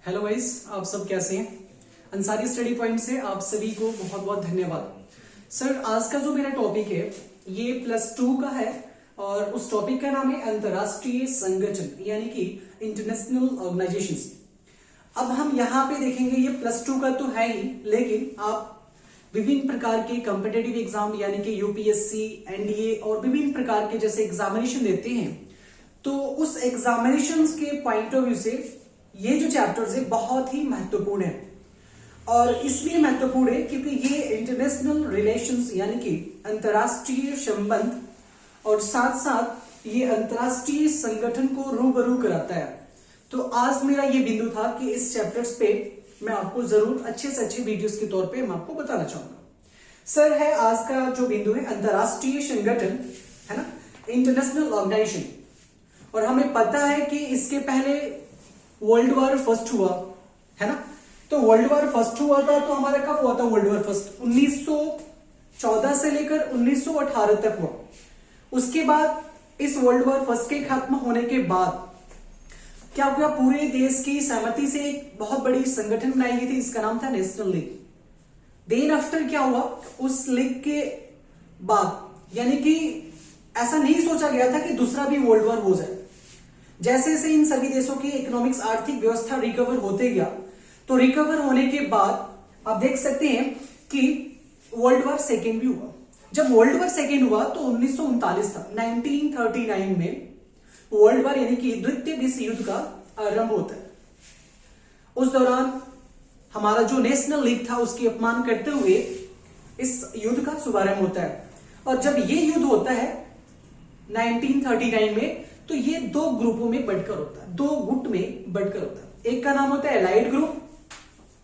Hello guys, आप सब कैसे हैं। अंसारी स्टडी पॉइंट से आप सभी को बहुत बहुत धन्यवाद। सर, आज का जो मेरा टॉपिक है ये +2 का है और उस टॉपिक का नाम है अंतरराष्ट्रीय संगठन यानी कि इंटरनेशनल ऑर्गेनाइजेशंस। अब हम यहाँ पे देखेंगे ये +2 का तो है ही, लेकिन आप विभिन्न प्रकार के कॉम्पिटिटिव एग्जाम यानी कि यूपीएससी, एनडीए और विभिन्न प्रकार के जैसे एग्जामिनेशन देते हैं, तो उस एग्जामिनेशन के पॉइंट ऑफ व्यू से ये जो चैप्टर्स है बहुत ही महत्वपूर्ण है। और इसलिए महत्वपूर्ण है क्योंकि ये इंटरनेशनल रिलेशंस यानी कि अंतरराष्ट्रीय संबंध और साथ साथ ये अंतरराष्ट्रीय संगठन को रूबरू कराता है। तो आज मेरा ये बिंदु था कि इस चैप्टर्स पे मैं आपको जरूर अच्छे से अच्छे वीडियोस के तौर पे मैं आपको बताना चाहूंगा। सर, है आज का जो बिंदु है अंतरराष्ट्रीय संगठन, है ना, इंटरनेशनल ऑर्गेनाइजेशन। और हमें पता है कि इसके पहले वर्ल्ड वॉर फर्स्ट हुआ, है ना। तो वर्ल्ड वॉर फर्स्ट हुआ था तो हमारा कब हुआ था वर्ल्ड वॉर फर्स्ट? 1914 से लेकर 1918 तक हुआ। उसके बाद इस वर्ल्ड वॉर फर्स्ट के खत्म होने के बाद क्या हुआ, पूरे देश की सहमति से एक बहुत बड़ी संगठन बनाई गई थी, इसका नाम था नेशनल लीग। देन आफ्टर क्या हुआ, उस लीग के बाद यानी कि ऐसा नहीं सोचा गया था कि दूसरा भी वर्ल्ड वॉर हो जाए। जैसे जैसे इन सभी देशों की इकोनॉमिक्स आर्थिक व्यवस्था रिकवर होते गया, तो रिकवर होने के बाद आप देख सकते हैं कि वर्ल्ड वॉर सेकेंड भी हुआ। जब वर्ल्ड वॉर सेकेंड हुआ तो 1939 था, 1939 में वर्ल्ड वॉर यानी कि द्वितीय विश्व युद्ध का आरंभ होता है। उस दौरान हमारा जो नेशनल लीग था उसकी अपमान करते हुए इस युद्ध का शुभारंभ होता है। और जब ये युद्ध होता है 1939 में, तो ये दो ग्रुपों में बढ़कर होता है, दो गुट में बढ़कर होता है। एक का नाम होता है एलाइड ग्रुप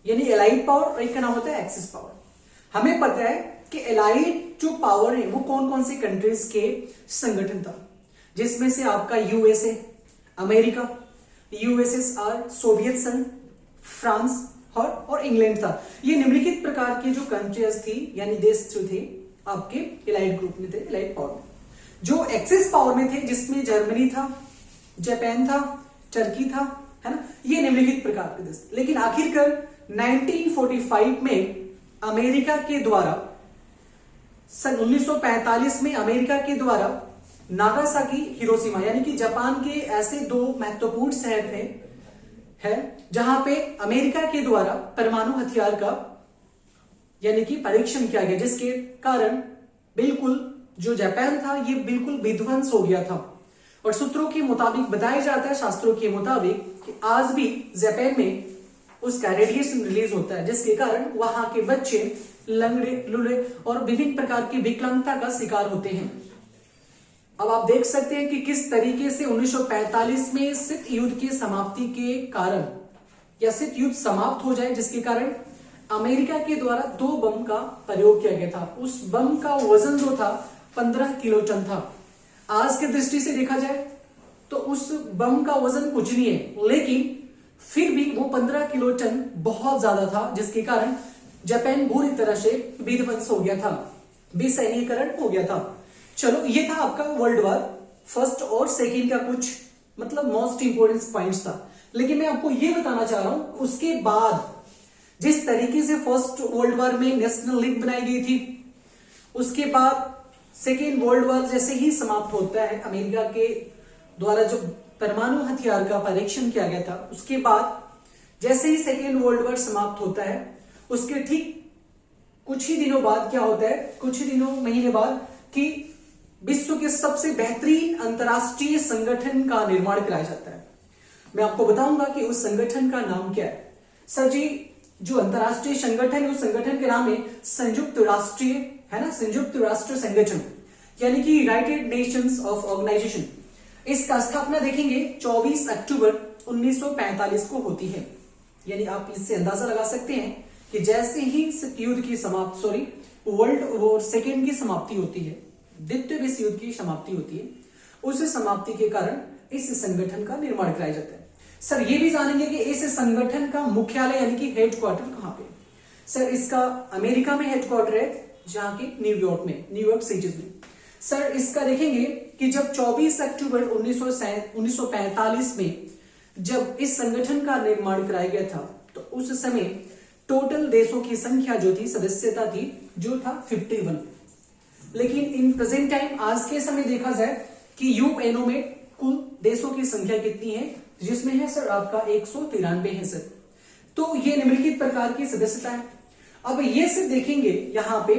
यानी एलाइड पावर, और एक का नाम होता है एक्सिस पावर। हमें पता है कि एलाइड जो पावर है वो कौन कौन से कंट्रीज के संगठन था, जिसमें से आपका यूएसए, अमेरिका, यूएसएसआर, सोवियत संघ, फ्रांस और इंग्लैंड था। ये निम्नलिखित प्रकार की जो कंट्रीज थी यानी देश जो थे आपके एलाइड ग्रुप में थे, एलाइड पावर में। जो एक्सिस पावर में थे जिसमें जर्मनी था, जापान था, टर्की था, है ना, ये निम्नलिखित प्रकार के देश। लेकिन आखिरकार 1945 में अमेरिका के द्वारा, सन 1945 में अमेरिका के द्वारा नागासाकी, हिरोशिमा यानी कि जापान के ऐसे दो महत्वपूर्ण शहर थे जहां पे अमेरिका के द्वारा परमाणु हथियार का यानी कि परीक्षण किया गया, जिसके कारण बिल्कुल जो जापान था ये बिल्कुल विध्वंस हो गया था। और सूत्रों के मुताबिक बताया जाता है, शास्त्रों के मुताबिक, कि आज भी जापान में उसका रेडिएशन रिलीज होता है, जिसके कारण वहां के बच्चे लंगड़े, लूले और विभिन्न प्रकार की विकलांगता का शिकार होते हैं। अब आप देख सकते हैं कि किस तरीके से 1945 में शीत युद्ध की समाप्ति के कारण या शीत युद्ध समाप्त हो जाए, जिसके कारण अमेरिका के द्वारा 2 बम का प्रयोग किया गया था। उस बम का वजन जो था 15 किलो टन था। आज की दृष्टि से देखा जाए तो उस बम का वजन कुछ नहीं है, लेकिन फिर भी वो 15 किलो टन बहुत ज्यादा था, जिसके कारण जापान बुरी तरह से विध्वंस हो गया था, विसैन्यीकरण हो गया था। चलो, ये था आपका वर्ल्ड वॉर फर्स्ट और सेकेंड का कुछ मतलब मोस्ट इंपोर्टेंट पॉइंट्स था। लेकिन मैं आपको ये बताना चाह रहा हूं, उसके बाद जिस तरीके से फर्स्ट वर्ल्ड वॉर में नेशनल लीग बनाई गई थी, उसके बाद सेकेंड वर्ल्ड वॉर जैसे ही समाप्त होता है, अमेरिका के द्वारा जो परमाणु हथियार का परीक्षण किया गया था, उसके बाद जैसे ही सेकेंड वर्ल्ड वॉर समाप्त होता है, उसके ठीक कुछ ही दिनों बाद क्या होता है, कुछ ही दिनों महीने बाद, कि विश्व के सबसे बेहतरीन अंतरराष्ट्रीय संगठन का निर्माण कराया जाता है। मैं आपको बताऊंगा कि उस संगठन का नाम क्या है। सर जी, जो अंतरराष्ट्रीय संगठन है उस संगठन के नाम है संयुक्त राष्ट्रीय, है ना, संयुक्त राष्ट्र संगठन यानी कि यूनाइटेड नेशंस ऑफ ऑर्गेनाइजेशन। इसका स्थापना देखेंगे 24 अक्टूबर 1945 को होती है। यानी आप इससे अंदाजा लगा सकते हैं कि जैसे ही युद्ध की समाप्ति, वर्ल्ड वॉर सेकेंड की समाप्ति होती है, द्वितीय विश्व युद्ध की समाप्ति होती है, उस समाप्ति के कारण इस संगठन का निर्माण कराया जाता है। सर, ये भी जानेंगे कि इस संगठन का मुख्यालय यानी कि हेडक्वार्टर कहां पे? सर, इसका अमेरिका में हेडक्वार्टर है, जहां की न्यूयॉर्क में, न्यूयॉर्क सिटी में। सर, इसका देखेंगे कि जब 24 अक्टूबर 1945 में जब इस संगठन का निर्माण कराया गया था तो उस समय टोटल देशों की संख्या जो थी, सदस्यता थी, जो था 51। लेकिन इन प्रेजेंट टाइम, आज के समय देखा जाए कि यूएनओ में कुल देशों की संख्या कितनी है, जिसमें है सर आपका 193 है सर। तो ये निम्नलिखित प्रकार की सदस्यता है। अब ये सिर्फ देखेंगे यहाँ पे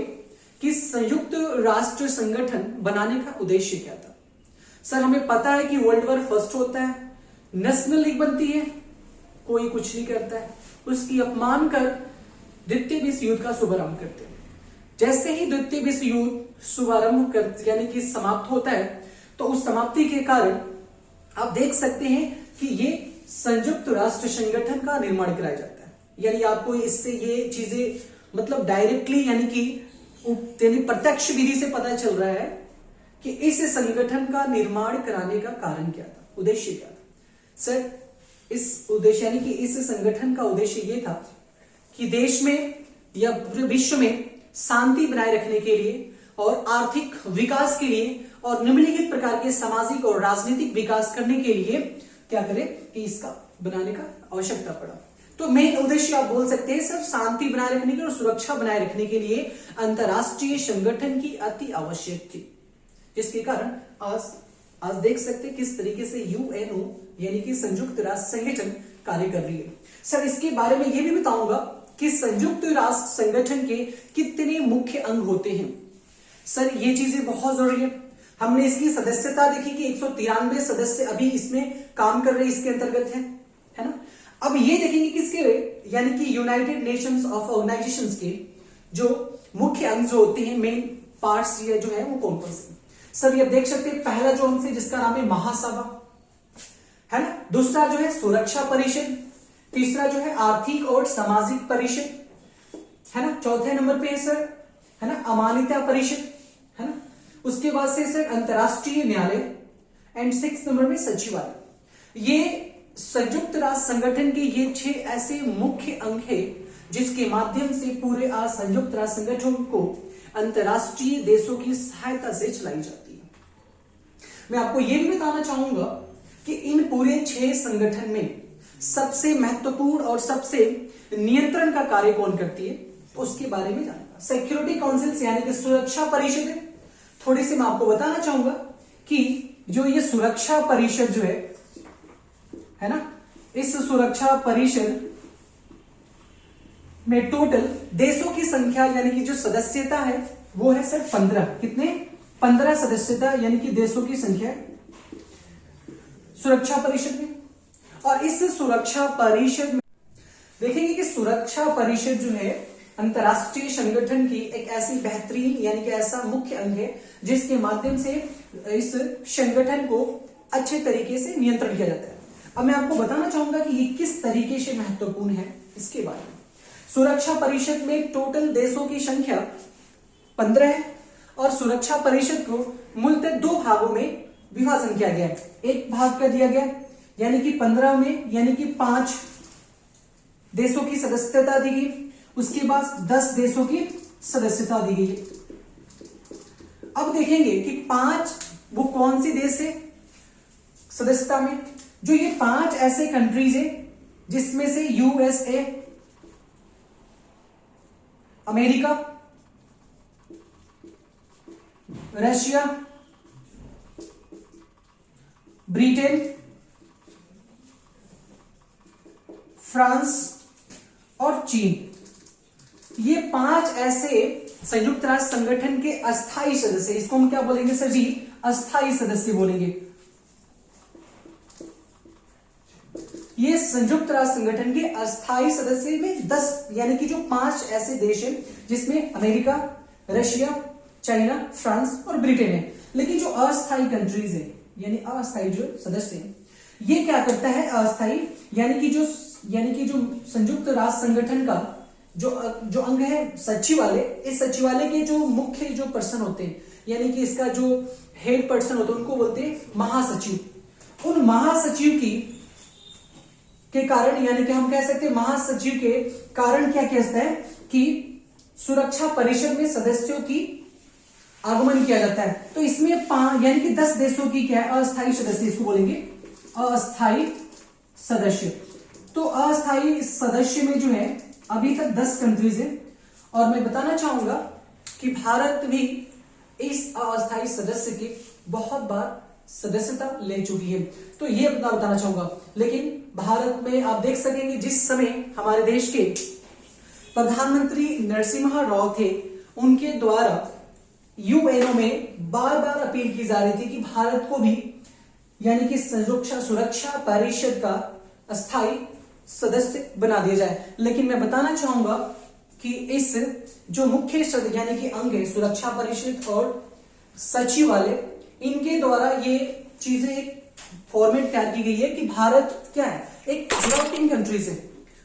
कि संयुक्त राष्ट्र संगठन बनाने का उद्देश्य क्या था। सर हमें पता है कि वर्ल्ड वॉर फर्स्ट होता है, नेशनल लीग बनती है, कोई कुछ नहीं करता है, उसकी अपमान कर द्वितीय विश्व युद्ध का शुभारंभ करते हैं। जैसे ही द्वितीय विश्व युद्ध शुभारंभ कर यानी कि समाप्त होता है, तो उस समाप्ति के कारण आप देख सकते हैं कि ये संयुक्त राष्ट्र संगठन का निर्माण कराया जाता है। यानी आपको इससे ये चीजें मतलब डायरेक्टली यानी कि प्रत्यक्ष विधि से पता चल रहा है कि इस संगठन का निर्माण कराने का कारण क्या था, उद्देश्य क्या था। सर इस उद्देश्य यानी कि इस संगठन का उद्देश्य ये था कि देश में या पूरे विश्व में शांति बनाए रखने के लिए और आर्थिक विकास के लिए और निम्नलिखित प्रकार के सामाजिक और राजनीतिक विकास करने के लिए क्या करें कि इसका बनाने का आवश्यकता पड़ा। तो मेन उद्देश्य आप बोल सकते हैं सर शांति बनाए रखने के और सुरक्षा बनाए रखने के लिए अंतरराष्ट्रीय संगठन की अति आवश्यक थी, जिसके कारण आज देख सकते हैं किस तरीके से यूएनओ यानी कि संयुक्त राष्ट्र संगठन कार्य कर रही है। सर इसके बारे में यह भी बताऊंगा कि संयुक्त राष्ट्र संगठन के कितने मुख्य अंग होते हैं। सर ये चीजें बहुत जरूरी है। हमने इसकी सदस्यता देखी कि 193 सदस्य अभी इसमें काम कर रहे इसके अंतर्गत है ना। अब ये देखेंगे कि इसके यानी कि यूनाइटेड नेशंस ऑफ ऑर्गेनाइजेशंस के जो मुख्य अंग जो होते हैं, मेन पार्ट्स ये जो है वो कौन कौन से। सर ये देख सकते हैं पहला जो अंग से जिसका नाम है महासभा है ना, दूसरा जो है सुरक्षा परिषद, तीसरा जो है आर्थिक और सामाजिक परिषद है ना, चौथे नंबर पे है सर है ना अमानवीय परिषद है ना, उसके बाद से सर अंतरराष्ट्रीय न्यायालय एंड 6 नंबर में सचिवालय। ये संयुक्त राष्ट्र संगठन के ये 6 ऐसे मुख्य अंग है जिसके माध्यम से पूरे आज संयुक्त राष्ट्र संगठन को अंतरराष्ट्रीय देशों की सहायता से चलाई जाती है। मैं आपको यह भी बताना चाहूंगा कि इन पूरे 6 संगठन में सबसे महत्वपूर्ण और सबसे नियंत्रण का कार्य कौन करती है, उसके बारे में जानना। सिक्योरिटी काउंसिल यानी कि सुरक्षा परिषद है। थोड़ी सी मैं आपको बताना चाहूंगा कि जो ये सुरक्षा परिषद जो है ना, इस सुरक्षा परिषद में टोटल देशों की संख्या यानी कि जो सदस्यता है वो है सर 15। कितने? 15 सदस्यता यानी कि देशों की संख्या है सुरक्षा परिषद में। और इस सुरक्षा परिषद में देखेंगे कि सुरक्षा परिषद जो है अंतरराष्ट्रीय संगठन की एक ऐसी बेहतरीन यानी कि ऐसा मुख्य अंग है जिसके माध्यम से इस संगठन को अच्छे तरीके से नियंत्रण किया जाता है। अब मैं आपको बताना चाहूंगा कि ये किस तरीके से महत्वपूर्ण है इसके बारे में। सुरक्षा परिषद में टोटल देशों की संख्या 15 है और सुरक्षा परिषद को मूलतः 2 भागों में विभाजन किया गया है। एक भाग का दिया गया यानी कि 15 में यानी कि 5 देशों की सदस्यता दी गई, उसके बाद 10 देशों की सदस्यता दी गई। अब देखेंगे कि 5 वो कौन सी देश है सदस्यता में। जो ये 5 ऐसे कंट्रीज है जिसमें से USA, America, Russia, Britain, France और चीन, ये 5 ऐसे संयुक्त राष्ट्र संगठन के अस्थायी सदस्य। इसको हम क्या बोलेंगे सर जी? अस्थायी सदस्य बोलेंगे। ये संयुक्त राष्ट्र संगठन के अस्थायी सदस्य में 10 यानी कि जो 5 ऐसे देश हैं जिसमें अमेरिका, रशिया, चाइना, फ्रांस और ब्रिटेन है। लेकिन जो अस्थायी कंट्रीज है यानी अस्थायी जो सदस्य हैं, ये क्या करता है? अस्थायी यानी कि जो संयुक्त राष्ट्र संगठन का जो अंग है सचिवालय, इस सचिवालय के जो मुख्य जो पर्सन होते हैं यानी कि इसका जो हेड पर्सन होते हैं उनको बोलते हैं महासचिव। उन महासचिव के कारण यानी कि हम कह सकते हैं महासचिव के कारण क्या कहता है कि सुरक्षा परिषद में सदस्यों की आगमन किया जाता है। तो इसमें यानी कि 10 देशों की क्या है? अस्थायी सदस्य, इसको बोलेंगे अस्थायी सदस्य। तो अस्थायी सदस्य में जो है अभी तक 10 कंट्रीज है, और मैं बताना चाहूंगा कि भारत भी इस अस्थायी सदस्य की बहुत बार सदस्यता ले चुकी है। तो ये बताना चाहूंगा। लेकिन भारत में आप देख सकेंगे जिस समय हमारे देश के प्रधानमंत्री नरसिम्हा राव थे, उनके द्वारा यूएनओ में बार बार अपील की जा रही थी कि भारत को भी यानी कि सुरक्षा परिषद का अस्थायी सदस्य बना दिया जाए। लेकिन मैं बताना चाहूंगा कि इस जो मुख्य यानी कि अंग है सुरक्षा परिषद और सचिवालय, इनके द्वारा ये चीजें एक फॉर्मेट तैयार की गई है कि भारत क्या है, एक डेवलपिंग कंट्रीज है।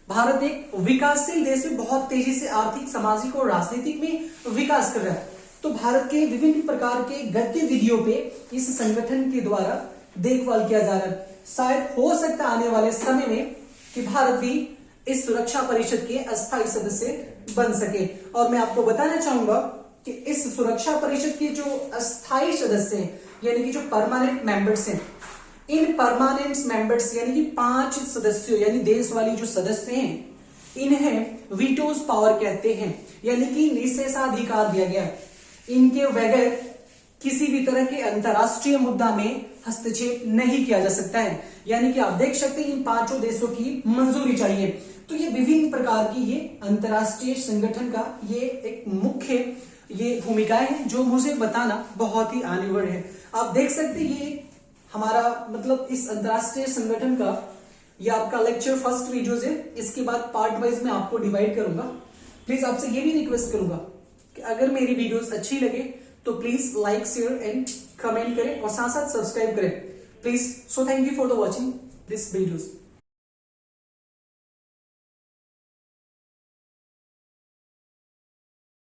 भारत एक विकासशील देश में बहुत तेजी से आर्थिक, सामाजिक और राजनीतिक में विकास कर रहा है। तो भारत के विभिन्न प्रकार के गतिविधियों पे इस संगठन के द्वारा देखभाल किया जा रहा है। शायद हो सकता है आने वाले समय में कि भारत भी इस सुरक्षा परिषद के अस्थायी सदस्य बन सके। और मैं आपको बताना चाहूंगा कि इस सुरक्षा परिषद के जो अस्थायी सदस्य हैं यानी कि जो परमानेंट मेंबर्स हैं, इन परमानेंट मेंबर्स यानी कि 5 सदस्यों यानी देश वाली जो सदस्य हैं, इन्हें वीटोज पावर कहते हैं, यानी कि निषेधाधिकार दिया गया। इनके बगैर किसी भी तरह के अंतरराष्ट्रीय मुद्दा में हस्तक्षेप नहीं किया जा सकता है। यानी कि आप देख सकते हैं इन 5 देशों की मंजूरी चाहिए। तो ये विभिन्न प्रकार की ये अंतरराष्ट्रीय संगठन का ये एक मुख्य ये भूमिकाएं हैं जो मुझे बताना बहुत ही अनिवार्य है। आप देख सकते हैं ये हमारा मतलब इस अंतरराष्ट्रीय संगठन का ये आपका लेक्चर फर्स्ट वीडियोज है। इसके बाद पार्ट वाइज मैं आपको डिवाइड करूंगा। प्लीज आपसे ये भी रिक्वेस्ट करूंगा कि अगर मेरी वीडियोस अच्छी लगे तो please like, share and comment करें और साथ साथ सब्सक्राइब करें please. So thank you for the watching this videos.